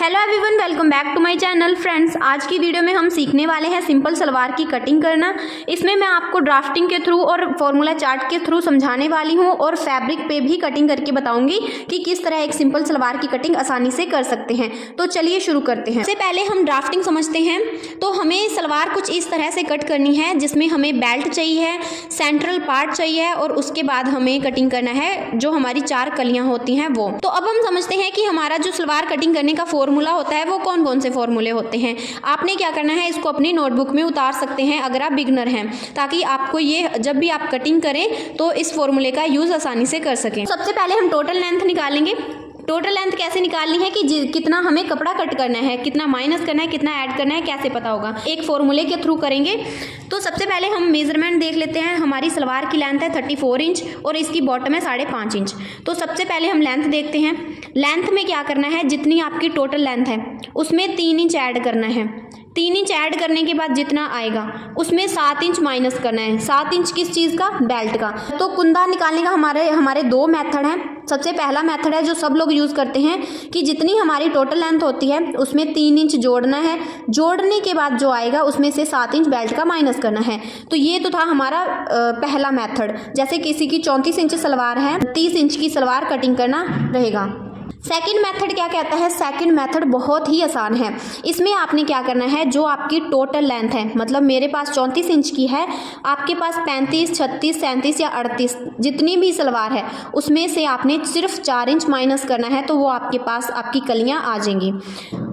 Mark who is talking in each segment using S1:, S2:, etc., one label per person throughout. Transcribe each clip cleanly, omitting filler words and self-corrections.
S1: Hello everyone, welcome back to my channel. Friends, आज की video में हम सीखने वाले हैं सिंपल सलवार की कटिंग करना। इसमें मैं आपको ड्राफ्टिंग के थ्रू और फॉर्मूला चार्ट के थ्रू समझाने वाली हूं और फैब्रिक पे भी कटिंग करके बताऊंगी कि किस तरह एक सिंपल सलवार की कटिंग आसानी से कर सकते हैं। तो चलिए शुरू करते हैं। सबसे पहले हम ड्राफ्टिंग समझते हैं। तो हमें सलवार कुछ इस तरह से कट करनी है जिसमें हमें बेल्ट चाहिए, सेंट्रल पार्ट चाहिए और उसके बाद हमें कटिंग करना है जो हमारी 4 कलियां होती हैं वो। तो अब हम समझते हैं कि हमारा जो सलवार कटिंग करने का फॉर्मूला होता है वो कौन कौन से फॉर्मूले होते हैं। आपने क्या करना है, इसको अपनी नोटबुक में उतार सकते हैं अगर आप बिगनर हैं, ताकि आपको ये जब भी आप कटिंग करें तो इस फॉर्मूले का यूज आसानी से कर सकें। सबसे पहले हम टोटल लेंथ निकालेंगे। टोटल लेंथ कैसे निकालनी है कि कितना हमें कपड़ा कट करना है, कितना माइनस करना है, कितना ऐड करना है, कैसे पता होगा, एक फॉर्मूले के थ्रू करेंगे। तो सबसे पहले हम मेजरमेंट देख लेते हैं। हमारी सलवार की लेंथ है 34 इंच और इसकी बॉटम है 5.5 इंच। तो सबसे पहले हम लेंथ देखते हैं। लेंथ में क्या करना है, जितनी आपकी टोटल लेंथ है उसमें 3 इंच ऐड करना है। 3 इंच ऐड करने के बाद जितना आएगा उसमें 7 इंच माइनस करना है। 7 इंच किस चीज़ का? बेल्ट का। तो कुंदा निकालने का हमारे 2 मेथड हैं। सबसे पहला मेथड है जो सब लोग यूज़ करते हैं कि जितनी हमारी टोटल लेंथ होती है उसमें 3 इंच जोड़ना है। जोड़ने के बाद जो आएगा उसमें से 7 इंच बेल्ट का माइनस करना है। तो ये तो था हमारा पहला मेथड। जैसे किसी की 34 इंच सलवार है, 30 इंच की सलवार कटिंग करना रहेगा। सेकंड मेथड क्या कहता है? सेकंड मेथड बहुत ही आसान है। इसमें आपने क्या करना है, जो आपकी टोटल लेंथ है, मतलब मेरे पास 34 इंच की है, आपके पास 35, 36, 37 या 38 जितनी भी सलवार है उसमें से आपने सिर्फ 4 इंच माइनस करना है, तो वो आपके पास आपकी कलियां आ जाएंगी।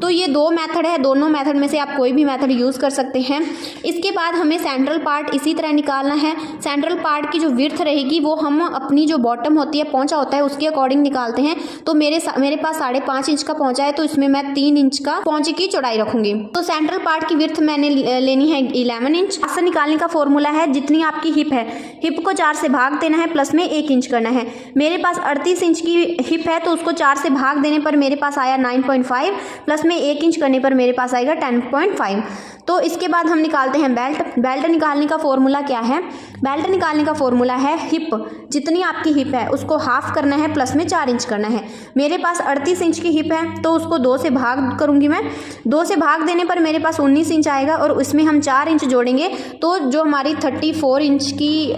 S1: तो ये 2 मेथड है, दोनों मेथड में से आप कोई भी मेथड यूज़ कर सकते हैं। इसके बाद हमें सेंट्रल पार्ट इसी तरह निकालना है। सेंट्रल पार्ट की जो विड्थ रहेगी वो हम अपनी जो बॉटम होती है, पहुंचा होता है, उसके अकॉर्डिंग निकालते हैं। तो मेरे पास 5.5 इंच का पहुंचा है, तो इसमें मैं 3 इंच का पहुंचे की चौड़ाई रखूंगी। तो सेंट्रल पार्ट की विड्थ मैंने लेनी है 11 इंच। आसन निकालने का फॉर्मूला है, जितनी आपकी हिप है, हिप को 4 से भाग देना है, प्लस में 1 इंच करना है। मेरे पास 38 इंच की हिप है, तो उसको 4 से भाग देने पर मेरे पास आया 9.5, प्लस में 1 इंच करने पर मेरे पास आएगा 10.5। तो इसके बाद हम निकालते हैं बेल्ट। बेल्ट निकालने का फॉर्मूला क्या है? बेल्ट निकालने का फॉर्मूला है हिप, जितनी आपकी हिप है उसको हाफ करना है, प्लस में 4 इंच करना है। मेरे पास 38 इंच की हिप है, तो उसको 2 से भाग करूंगी मैं। 2 से भाग देने पर मेरे पास 19 इंच आएगा और उसमें हम 4 इंच जोड़ेंगे, तो जो हमारी 34 इंच की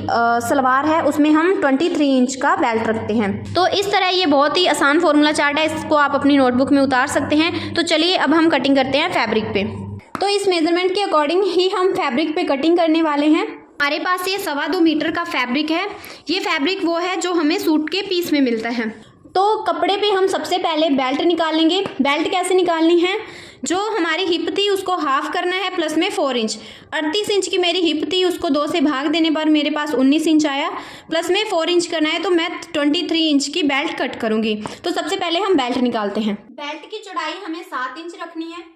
S1: सलवार है उसमें हम 23 इंच का बेल्ट रखते हैं। तो इस तरह ये बहुत ही आसान फॉर्मूला चार्ट है, इसको आप अपनी नोटबुक में उतार सकते हैं। तो चलिए अब हम कटिंग करते हैं फैब्रिक पे। तो इस मेजरमेंट के अकॉर्डिंग ही हम फैब्रिक पे कटिंग करने वाले हैं। हमारे पास ये 2.25 मीटर का फैब्रिक है। ये फैब्रिक वो है जो हमें सूट के पीस में मिलता है। तो कपड़े पे हम सबसे पहले बेल्ट निकालेंगे। बेल्ट कैसे निकालनी है? जो हमारी हिप थी उसको हाफ करना है, प्लस में 4 इंच। 38 इंच की मेरी हिप थी, उसको 2 से भाग देने पर मेरे पास 19 इंच आया, प्लस में 4 इंच करना है, तो मैं 23 इंच की बेल्ट कट करूंगी। तो सबसे पहले हम बेल्ट निकालते हैं। बेल्ट की चौड़ाई हमें 7 इंच रखनी है।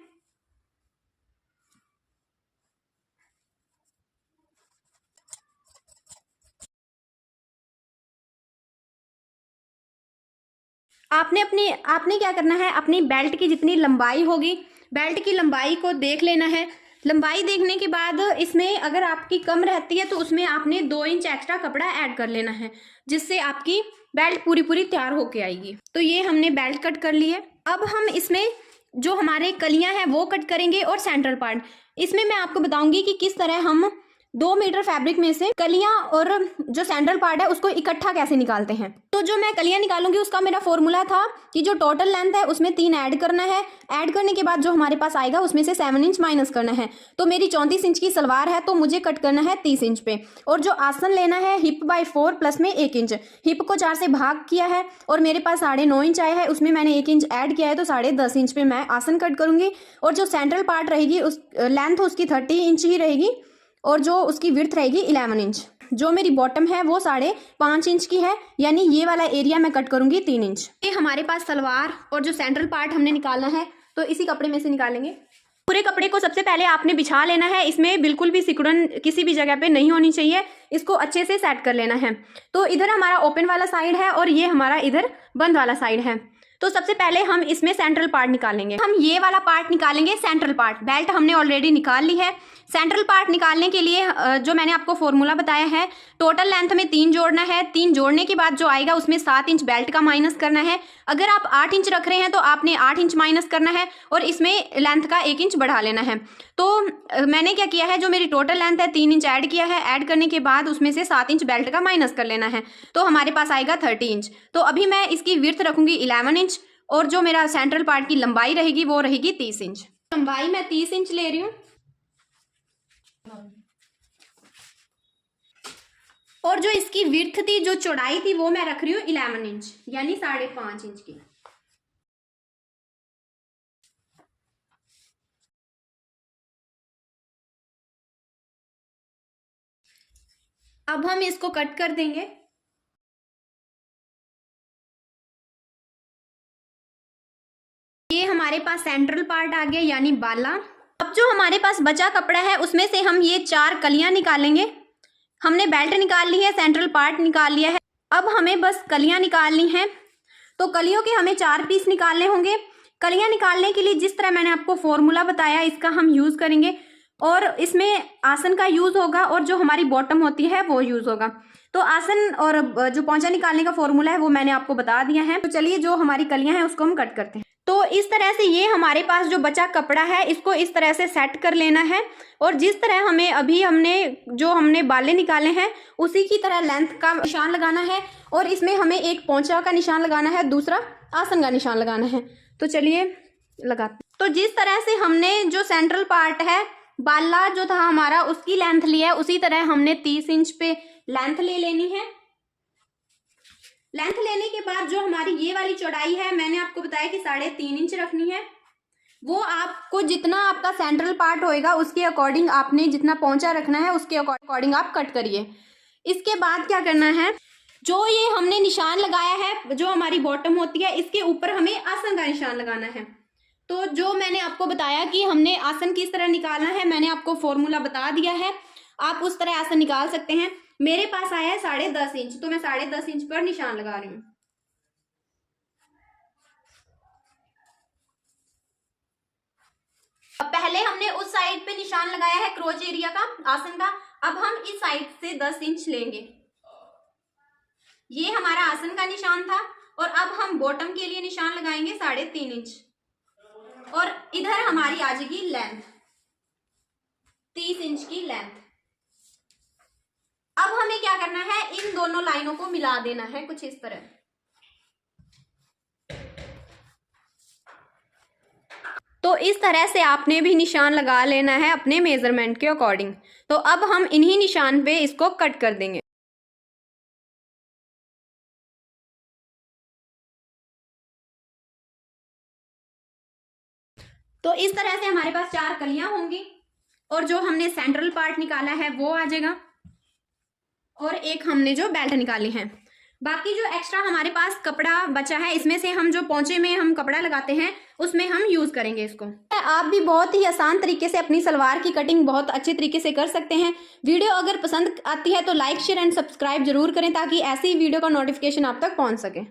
S1: आपने क्या करना है, अपनी बेल्ट की जितनी लंबाई होगी, बेल्ट की लंबाई को देख लेना है। लंबाई देखने के बाद इसमें अगर आपकी कम रहती है तो उसमें आपने 2 इंच एक्स्ट्रा कपड़ा ऐड कर लेना है, जिससे आपकी बेल्ट पूरी तैयार होके आएगी। तो ये हमने बेल्ट कट कर ली है। अब हम इसमें जो हमारे कलियां हैं वो कट करेंगे और सेंट्रल पार्ट। इसमें मैं आपको बताऊंगी कि किस तरह हम 2 मीटर फैब्रिक में से कलियां और जो सेंट्रल पार्ट है उसको इकट्ठा कैसे निकालते हैं। तो जो मैं कलियां निकालूंगी उसका मेरा फॉर्मूला था कि जो टोटल लेंथ है उसमें 3 ऐड करना है। ऐड करने के बाद जो हमारे पास आएगा उसमें से 7 इंच माइनस करना है। तो मेरी 34 इंच की सलवार है, तो मुझे कट करना है 30 इंच पे। और जो आसन लेना है हिप बाय 4 प्लस में 1 इंच। हिप को 4 से भाग किया है और मेरे पास 9.5 इंच आया है, उसमें मैंने 1 इंच ऐड किया है, तो 10.5 इंच पे मैं आसन कट करूंगी। और जो सेंट्रल पार्ट रहेगी उस लेंथ उसकी 30 इंच ही रहेगी और जो उसकी विड्थ रहेगी 11 इंच। जो मेरी बॉटम है वो 5.5 इंच की है, यानी ये वाला एरिया मैं कट करूंगी 3 इंच। ये हमारे पास सलवार और जो सेंट्रल पार्ट हमने निकालना है तो इसी कपड़े में से निकालेंगे। पूरे कपड़े को सबसे पहले आपने बिछा लेना है। इसमें बिल्कुल भी सिकुड़न किसी भी जगह पे नहीं होनी चाहिए, इसको अच्छे से सेट कर लेना है। तो इधर हमारा ओपन वाला साइड है और ये हमारा इधर बंद वाला साइड है। तो सबसे पहले हम इसमें सेंट्रल पार्ट निकालेंगे। हम ये वाला पार्ट निकालेंगे, सेंट्रल पार्ट। बेल्ट हमने ऑलरेडी निकाल ली है। सेंट्रल पार्ट निकालने के लिए जो मैंने आपको फॉर्मूला बताया है, टोटल लेंथ में 3 जोड़ना है, 3 जोड़ने के बाद जो आएगा उसमें 7 इंच बेल्ट का माइनस करना है। अगर आप 8 इंच रख रहे हैं तो आपने 8 इंच माइनस करना है और इसमें लेंथ का 1 इंच बढ़ा लेना है। तो मैंने क्या किया है, जो मेरी टोटल लेंथ है 3 इंच ऐड किया है, ऐड करने के बाद उसमें से 7 इंच बेल्ट का माइनस कर लेना है, तो हमारे पास आएगा 30 इंच। तो अभी मैं इसकी विड्थ रखूंगी 11 इंच और जो मेरा सेंट्रल पार्ट की लंबाई रहेगी वो रहेगी 30 इंच। लंबाई मैं 30 इंच ले रही हूँ और जो इसकी विड्थ थी, जो चौड़ाई थी, वो मैं रख रही हूँ 11 इंच यानी 5.5 इंच की। अब हम इसको कट कर देंगे। ये हमारे पास सेंट्रल पार्ट आ गया यानी बाला। अब जो हमारे पास बचा कपड़ा है उसमें से हम ये 4 कलियां निकालेंगे। हमने बेल्ट निकाल ली है, सेंट्रल पार्ट निकाल लिया है, अब हमें बस कलियां निकालनी है। तो कलियों के हमें 4 पीस निकालने होंगे। कलियां निकालने के लिए जिस तरह मैंने आपको फॉर्मूला बताया इसका हम यूज़ करेंगे और इसमें आसन का यूज़ होगा और जो हमारी बॉटम होती है वो यूज़ होगा। तो आसन और जो पोंचा निकालने का फॉर्मूला है वो मैंने आपको बता दिया है। तो चलिए जो हमारी कलियां हैं उसको हम कट करते हैं। तो इस तरह से ये हमारे पास जो बचा कपड़ा है इसको इस तरह से सेट कर लेना है और जिस तरह हमें अभी हमने बाले निकाले हैं उसी की तरह लेंथ का निशान लगाना है और इसमें हमें एक पोंचा का निशान लगाना है, दूसरा आसन का निशान लगाना है। तो चलिए लगाते। तो जिस तरह से हमने जो सेंट्रल पार्ट है, बाला जो था हमारा, उसकी लेंथ लिया है, उसी तरह हमने 30 इंच पे लेंथ ले लेनी है। लेंथ लेने के बाद जो हमारी ये वाली चौड़ाई है, मैंने आपको बताया कि 3.5 इंच रखनी है। वो आपको जितना आपका सेंट्रल पार्ट होएगा उसके अकॉर्डिंग आपने जितना पोंचा रखना है उसके अकॉर्डिंग आप कट करिए। इसके बाद क्या करना है, जो ये हमने निशान लगाया है, जो हमारी बॉटम होती है, इसके ऊपर हमें आसन का निशान लगाना है। तो जो मैंने आपको बताया कि हमने आसन किस तरह निकालना है, मैंने आपको फॉर्मूला बता दिया है, आप उस तरह आसन निकाल सकते हैं। मेरे पास आया है 10.5 इंच, तो मैं 10.5 इंच पर निशान लगा रही हूँ। अब पहले हमने उस साइड पे निशान लगाया है क्रोच एरिया का, आसन का। अब हम इस साइड से 10 इंच लेंगे। ये हमारा आसन का निशान था और अब हम बॉटम के लिए निशान लगाएंगे 3.5 इंच और इधर हमारी आ जाएगी लेंथ 30 इंच की लेंथ। अब हमें क्या करना है, इन दोनों लाइनों को मिला देना है कुछ इस तरह। तो इस तरह से आपने भी निशान लगा लेना है अपने मेजरमेंट के अकॉर्डिंग। तो अब हम इन्हीं निशान पे इसको कट कर देंगे। तो इस तरह से हमारे पास 4 कलियां होंगी और जो हमने सेंट्रल पार्ट निकाला है वो आ जाएगा और एक हमने जो बेल्ट निकाली है। बाकी जो एक्स्ट्रा हमारे पास कपड़ा बचा है इसमें से हम जो पोंचे में हम कपड़ा लगाते हैं उसमें हम यूज करेंगे इसको। आप भी बहुत ही आसान तरीके से अपनी सलवार की कटिंग बहुत अच्छे तरीके से कर सकते हैं। वीडियो अगर पसंद आती है तो लाइक शेयर एंड सब्सक्राइब जरूर करें ताकि ऐसी वीडियो का नोटिफिकेशन आप तक पहुंच सके।